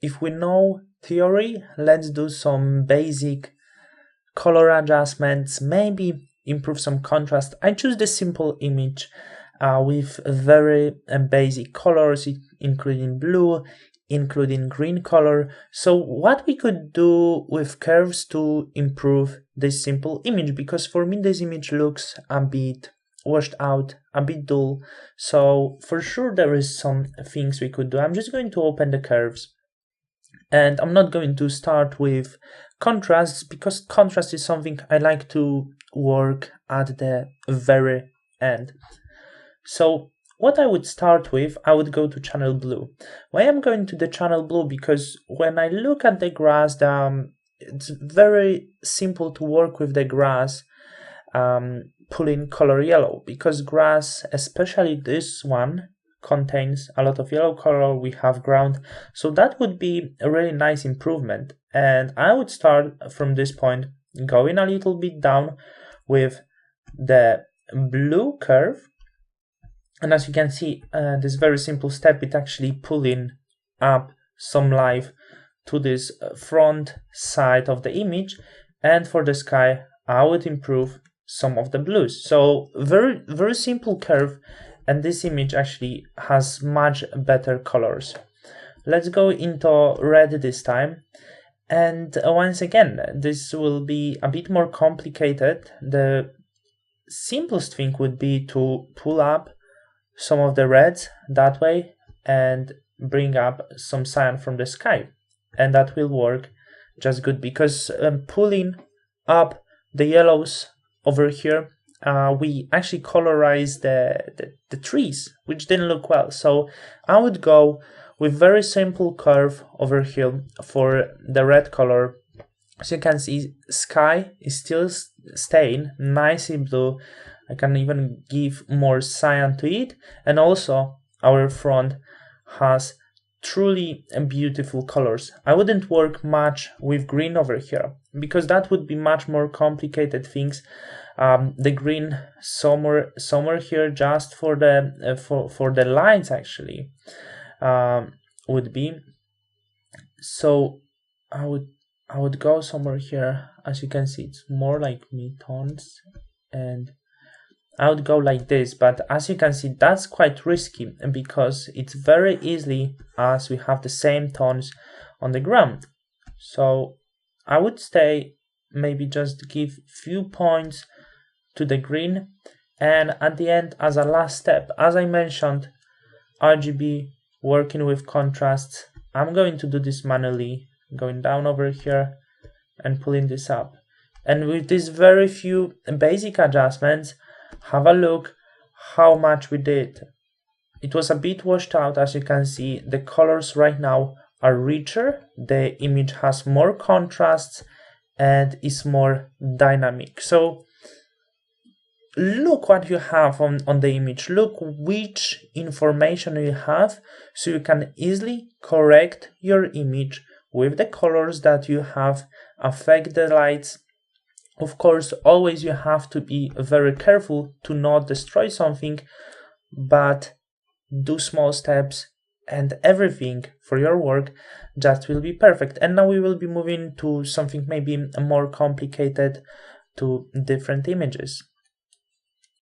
if we know theory, let's do some basic color adjustments, maybe improve some contrast. I choose the simple image with very basic colors, including blue, including green color. So what we could do with curves to improve this simple image, because for me this image looks a bit washed out, a bit dull. So for sure there is some things we could do. I'm just going to open the curves, and I'm not going to start with contrasts because contrast is something I like to work at the very end. So what I would start with, I would go to channel blue. Why I'm going to the channel blue? Because when I look at the grass, it's very simple to work with the grass, pulling color yellow, because grass, especially this one, contains a lot of yellow color. We have ground, so that would be a really nice improvement. And I would start from this point, going a little bit down with the blue curve. And as you can see, this very simple step, it's actually pulling up some life to this front side of the image. And for the sky, I would improve some of the blues. So very, very simple curve. And this image actually has much better colors. Let's go into red this time. And once again, this will be a bit more complicated. The simplest thing would be to pull up some of the reds that way and bring up some cyan from the sky, and that will work just good, because pulling up the yellows over here, we actually colorize the trees, which didn't look well. So I would go with very simple curve over here for the red color. As you can see, sky is still staying nicely blue. I can even give more cyan to it, and also our front has truly beautiful colors. I wouldn't work much with green over here because that would be much more complicated things. The green somewhere here just for the lines actually would be. So I would go somewhere here. As you can see, it's more like mid-tones, and I would go like this, but as you can see, that's quite risky because it's very easily as we have the same tones on the ground. So I would stay, maybe just give few points to the green, and at the end, as a last step, as I mentioned, RGB, working with contrasts, I'm going to do this manually, going down over here and pulling this up. And with these very few basic adjustments, have a look how much we did. It was a bit washed out. As you can see, the colors right now are richer, the image has more contrasts and is more dynamic. So look what you have on the image, look which information you have, so you can easily correct your image with the colors that you have, affect the lights. Of course, always you have to be very careful to not destroy something, but do small steps and everything for your work just will be perfect. And now we will be moving to something maybe more complicated, to different images.